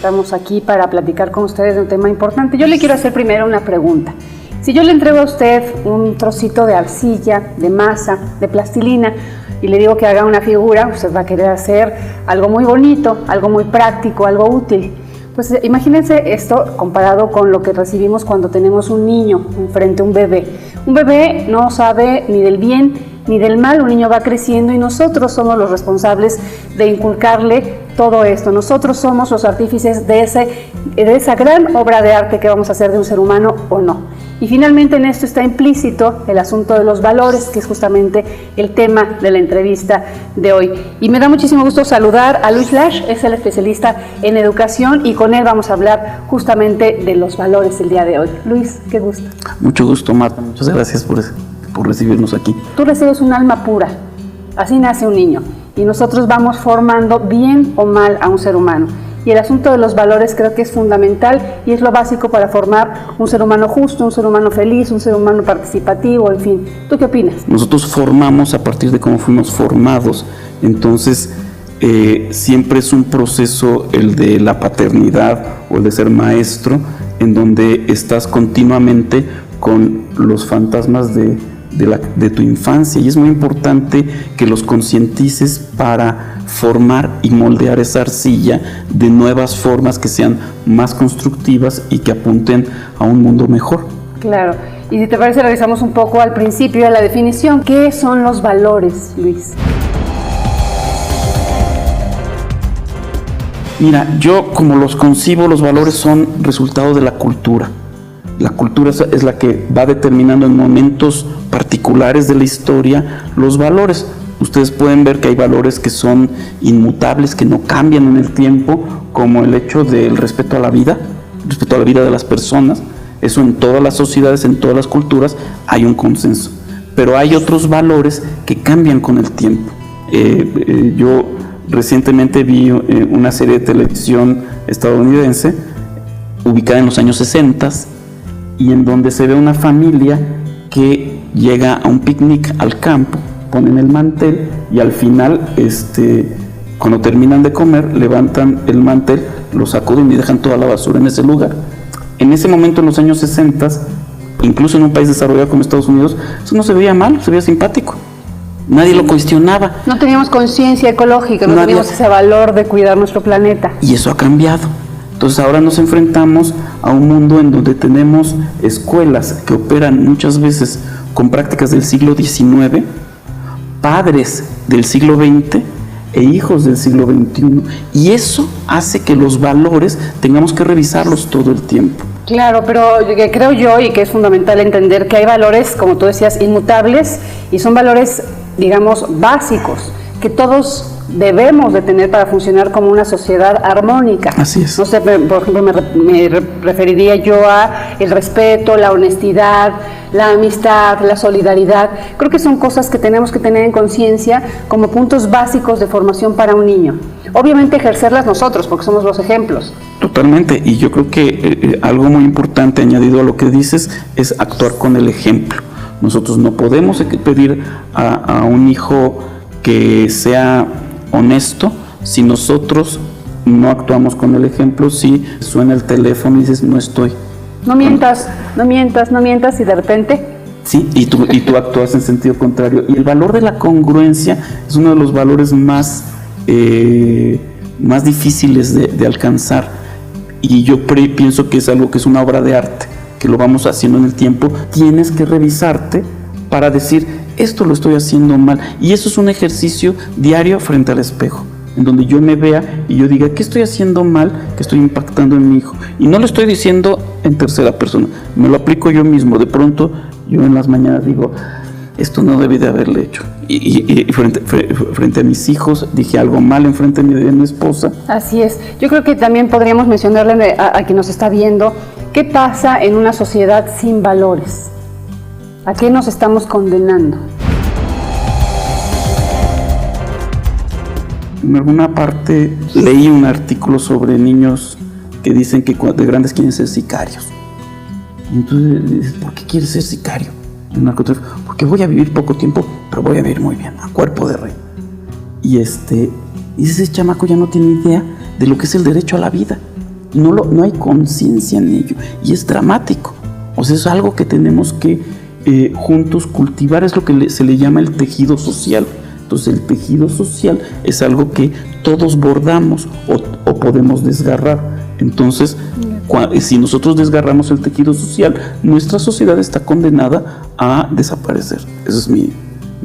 estamos aquí para platicar con ustedes de un tema importante. Yo le quiero hacer primero una pregunta. Si yo le entrego a usted un trocito de arcilla, de masa, de plastilina, y le digo que haga una figura, usted va a querer hacer algo muy bonito, algo muy práctico, algo útil. Pues imagínense esto comparado con lo que recibimos cuando tenemos un niño enfrente, un bebé. Un bebé no sabe ni del bien ni del mal, un niño va creciendo y nosotros somos los responsables de inculcarle todo esto. Nosotros somos los artífices de esa gran obra de arte que vamos a hacer de un ser humano o no. Y finalmente en esto está implícito el asunto de los valores, que es justamente el tema de la entrevista de hoy. Y me da muchísimo gusto saludar a Luis Lash, es el especialista en educación y con él vamos a hablar justamente de los valores el día de hoy. Luis, qué gusto. Mucho gusto, Marta. Muchas gracias por recibirnos aquí. Tú recibes un alma pura, así nace un niño. Y nosotros vamos formando bien o mal a un ser humano. Y el asunto de los valores creo que es fundamental y es lo básico para formar un ser humano justo, un ser humano feliz, un ser humano participativo, en fin. ¿Tú qué opinas? Nosotros formamos a partir de cómo fuimos formados. Entonces, siempre es un proceso el de la paternidad o el de ser maestro, en donde estás continuamente con los fantasmas de tu infancia, y es muy importante que los concientices para formar y moldear esa arcilla de nuevas formas que sean más constructivas y que apunten a un mundo mejor. Claro, y si te parece revisamos un poco al principio de la definición. ¿Qué son los valores, Luis? Mira, yo como los concibo, los valores son resultado de la cultura. La cultura es la que va determinando en momentos particulares de la historia los valores. Ustedes pueden ver que hay valores que son inmutables, que no cambian en el tiempo, como el hecho del respeto a la vida de las personas. Eso en todas las sociedades, en todas las culturas, hay un consenso. Pero hay otros valores que cambian con el tiempo. Yo recientemente vi una serie de televisión estadounidense, ubicada en los años 60, y en donde se ve una familia que llega a un picnic al campo, ponen el mantel y al final, cuando terminan de comer, levantan el mantel, lo sacuden y dejan toda la basura en ese lugar. En ese momento, en los años 60, incluso en un país desarrollado como Estados Unidos, eso no se veía mal, se veía simpático. Nadie lo cuestionaba. No teníamos conciencia ecológica, no teníamos ese valor de cuidar nuestro planeta. Y eso ha cambiado. Entonces ahora nos enfrentamos a un mundo en donde tenemos escuelas que operan muchas veces con prácticas del siglo XIX, padres del siglo XX e hijos del siglo XXI. Y eso hace que los valores tengamos que revisarlos todo el tiempo. Claro, pero creo yo y que es fundamental entender que hay valores, como tú decías, inmutables y son valores, digamos, básicos, que todos debemos de tener para funcionar como una sociedad armónica. Así es. No sé, por ejemplo, me referiría yo a el respeto, la honestidad, la amistad, la solidaridad. Creo que son cosas que tenemos que tener en conciencia como puntos básicos de formación para un niño. Obviamente ejercerlas nosotros, porque somos los ejemplos. Totalmente, y yo creo que algo muy importante añadido a lo que dices es actuar con el ejemplo. Nosotros no podemos pedir a un hijo que sea honesto si nosotros no actuamos con el ejemplo. Si suena el teléfono y dices no estoy. No mientas y de repente... Sí, y tú actúas en sentido contrario. Y el valor de la congruencia es uno de los valores más difíciles de alcanzar. Y yo pienso que es algo que es una obra de arte, que lo vamos haciendo en el tiempo. Tienes que revisarte para decir, esto lo estoy haciendo mal. Y eso es un ejercicio diario frente al espejo, en donde yo me vea y yo diga, ¿qué estoy haciendo mal? ¿Qué estoy impactando en mi hijo? Y no lo estoy diciendo en tercera persona, me lo aplico yo mismo. De pronto, yo en las mañanas digo, esto no debí de haberle hecho. Y frente a mis hijos dije algo mal en frente de mi esposa. Así es. Yo creo que también podríamos mencionarle a quien nos está viendo, ¿qué pasa en una sociedad sin valores? ¿A qué nos estamos condenando? En alguna parte leí un artículo sobre niños que dicen que de grandes quieren ser sicarios. Y entonces dices, ¿por qué quieres ser sicario? El narcotráfico, porque voy a vivir poco tiempo, pero voy a vivir muy bien, a cuerpo de rey. Y ese chamaco ya no tiene idea de lo que es el derecho a la vida. no hay conciencia en ello y es dramático. O sea, es algo que tenemos que juntos cultivar, es lo que se le llama el tejido social. Entonces el tejido social es algo que todos bordamos o podemos desgarrar. Entonces, si nosotros desgarramos el tejido social, nuestra sociedad está condenada a desaparecer. Esa es mi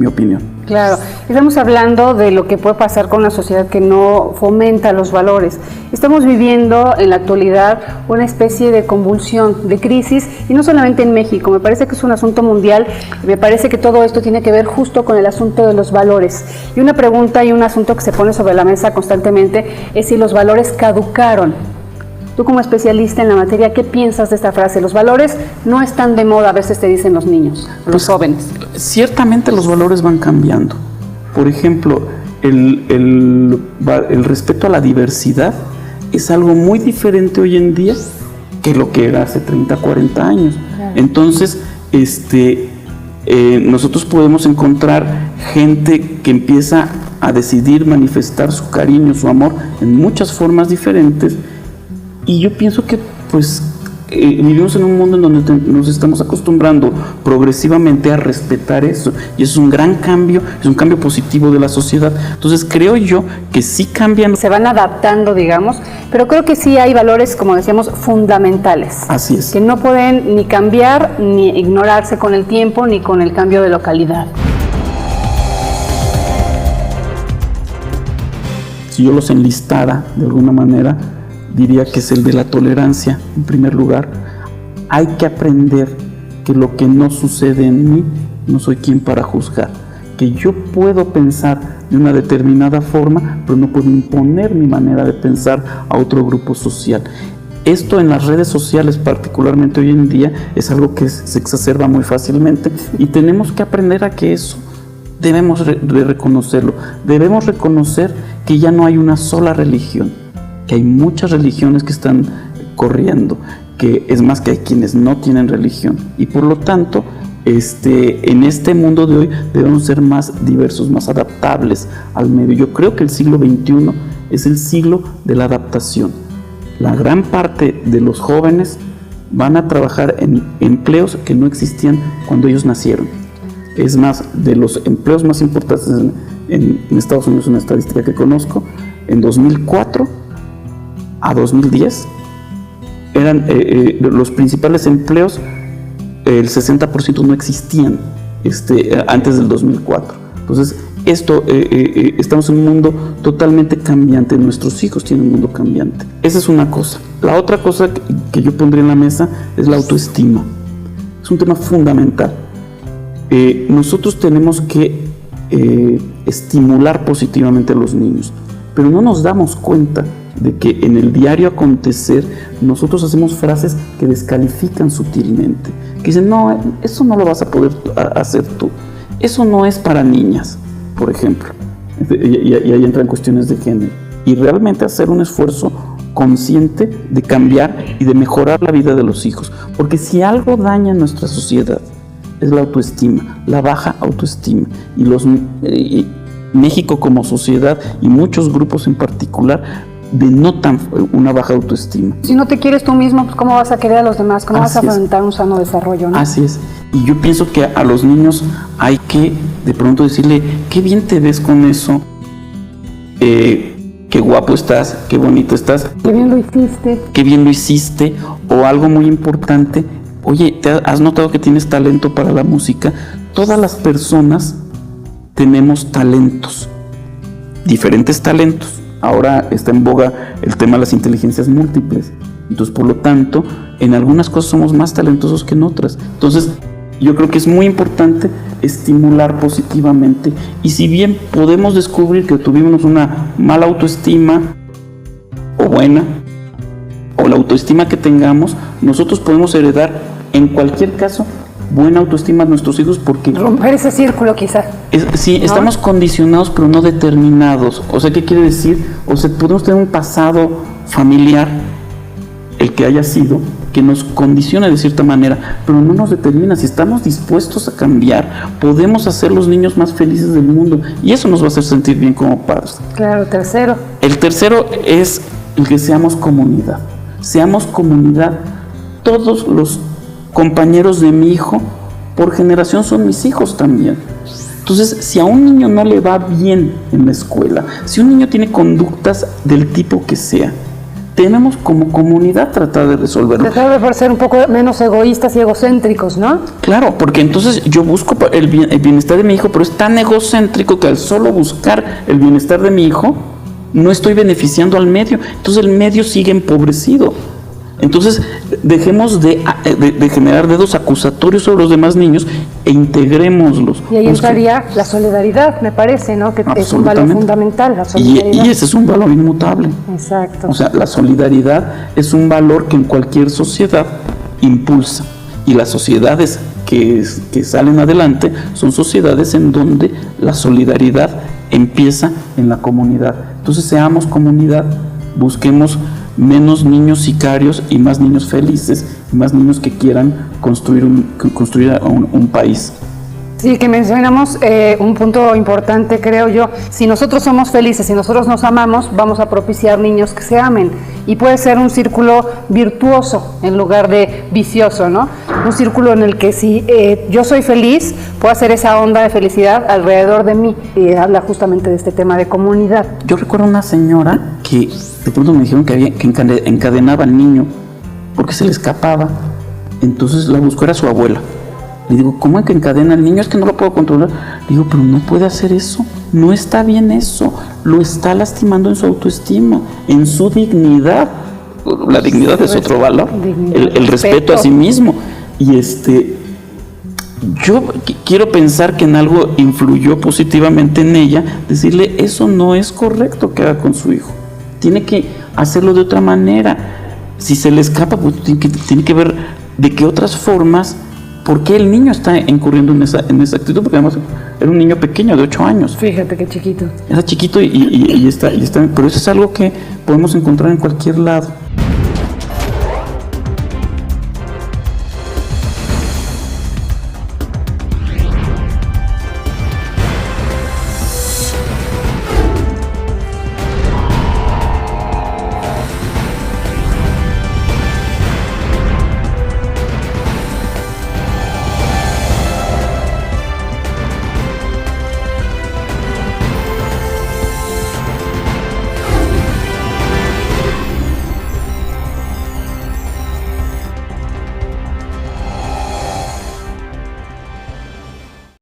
opinión. Claro, estamos hablando de lo que puede pasar con una sociedad que no fomenta los valores. Estamos viviendo en la actualidad una especie de convulsión, de crisis, y no solamente en México, me parece que es un asunto mundial, y me parece que todo esto tiene que ver justo con el asunto de los valores. Y una pregunta y un asunto que se pone sobre la mesa constantemente es si los valores caducaron. Tú como especialista en la materia, ¿qué piensas de esta frase? Los valores no están de moda, a veces te dicen los niños, los jóvenes. Ciertamente los valores van cambiando. Por ejemplo, el respeto a la diversidad es algo muy diferente hoy en día que lo que era hace 30, 40 años. Claro. Entonces, nosotros podemos encontrar gente que empieza a decidir manifestar su cariño, su amor en muchas formas diferentes. Y yo pienso que vivimos en un mundo en donde nos estamos acostumbrando progresivamente a respetar eso, y eso es un gran cambio, es un cambio positivo de la sociedad. Entonces creo yo que sí cambian. Se van adaptando, digamos, pero creo que sí hay valores, como decíamos, fundamentales. Así es. Que no pueden ni cambiar, ni ignorarse con el tiempo, ni con el cambio de localidad. Si yo los enlistara de alguna manera, diría que es el de la tolerancia, en primer lugar. Hay que aprender que lo que no sucede en mí, no soy quien para juzgar. Que yo puedo pensar de una determinada forma, pero no puedo imponer mi manera de pensar a otro grupo social. Esto en las redes sociales, particularmente hoy en día, es algo que se exacerba muy fácilmente, y tenemos que aprender a que eso debemos de reconocerlo. Debemos reconocer que ya no hay una sola religión, que hay muchas religiones que están corriendo, que es más, que hay quienes no tienen religión, y por lo tanto en este mundo de hoy debemos ser más diversos, más adaptables al medio. Yo creo que el siglo XXI es el siglo de la adaptación. La gran parte de los jóvenes van a trabajar en empleos que no existían cuando ellos nacieron. Es más, de los empleos más importantes en Estados Unidos, una estadística que conozco, en 2004 a 2010 eran los principales empleos, el 60% no existían antes del 2004. Entonces, estamos en un mundo totalmente cambiante, nuestros hijos tienen un mundo cambiante. Esa es una cosa. La otra cosa que yo pondría en la mesa es la autoestima. Es un tema fundamental. Nosotros tenemos que estimular positivamente a los niños, pero no nos damos cuenta de que en el diario acontecer nosotros hacemos frases que descalifican sutilmente, que dicen, no, eso no lo vas a poder hacer tú, eso no es para niñas, por ejemplo, y ahí entran cuestiones de género, y realmente hacer un esfuerzo consciente de cambiar y de mejorar la vida de los hijos, porque si algo daña a nuestra sociedad es la autoestima, la baja autoestima, y México como sociedad y muchos grupos en particular denotan una baja autoestima. Si no te quieres tú mismo, pues ¿cómo vas a querer a los demás? ¿Cómo vas a fomentar un sano desarrollo, ¿no? Así es. Y yo pienso que a los niños hay que de pronto decirle, qué bien te ves con eso, qué guapo estás, qué bonito estás. Qué bien lo hiciste. Qué bien lo hiciste. O algo muy importante, oye, ¿has notado que tienes talento para la música? Todas las personas tenemos talentos, diferentes talentos. Ahora está en boga el tema de las inteligencias múltiples. Entonces, por lo tanto, en algunas cosas somos más talentosos que en otras. Entonces, yo creo que es muy importante estimular positivamente. Y si bien podemos descubrir que tuvimos una mala autoestima o buena, o la autoestima que tengamos, nosotros podemos heredar, en cualquier caso, buena autoestima a nuestros hijos, porque romper ese círculo quizás. Sí, ¿no? Estamos condicionados pero no determinados. O sea, ¿qué quiere decir? O sea, podemos tener un pasado familiar, el que haya sido, que nos condiciona de cierta manera, pero no nos determina. Si estamos dispuestos a cambiar, podemos hacer los niños más felices del mundo, y eso nos va a hacer sentir bien como padres. Claro, tercero. El tercero es el que seamos comunidad. seamos comunidad. Todos los compañeros de mi hijo, por generación, son mis hijos también. Entonces, si a un niño no le va bien en la escuela, si un niño tiene conductas del tipo que sea, tenemos como comunidad tratar de resolverlo. Tratar de ser un poco menos egoístas y egocéntricos, ¿no? Claro, porque entonces yo busco el bienestar de mi hijo, pero es tan egocéntrico que al solo buscar el bienestar de mi hijo, no estoy beneficiando al medio. Entonces el medio sigue empobrecido. Entonces dejemos de generar dedos acusatorios sobre los demás niños e integrémoslos. Y ahí entraría la solidaridad, me parece, ¿no? Que es un valor fundamental, la solidaridad. Y ese es un valor inmutable. Exacto. O sea, la solidaridad es un valor que en cualquier sociedad impulsa. Y las sociedades que salen adelante son sociedades en donde la solidaridad empieza en la comunidad. Entonces seamos comunidad, busquemos menos niños sicarios y más niños felices, y más niños que quieran construir un país. Sí, que mencionamos un punto importante, creo yo. Si nosotros somos felices, si nosotros nos amamos, vamos a propiciar niños que se amen. Y puede ser un círculo virtuoso en lugar de vicioso, ¿no? Un círculo en el que si yo soy feliz, puedo hacer esa onda de felicidad alrededor de mí. Y habla justamente de este tema de comunidad. Yo recuerdo una señora que de pronto me dijeron que encadenaba al niño porque se le escapaba. Entonces la buscó, era su abuela. Le digo, ¿cómo es que encadena al niño? Es que no lo puedo controlar. Le digo, pero no puede hacer eso. No está bien eso. Lo está lastimando en su autoestima, en su dignidad. La dignidad es otro valor. El respeto a sí mismo. Y yo quiero pensar que en algo influyó positivamente en ella, decirle, eso no es correcto que haga con su hijo. Tiene que hacerlo de otra manera. Si se le escapa, pues tiene que ver de qué otras formas. ¿Por qué el niño está incurriendo en esa actitud? Porque además era un niño pequeño de 8 años. Fíjate qué chiquito. Era chiquito y está, pero eso es algo que podemos encontrar en cualquier lado.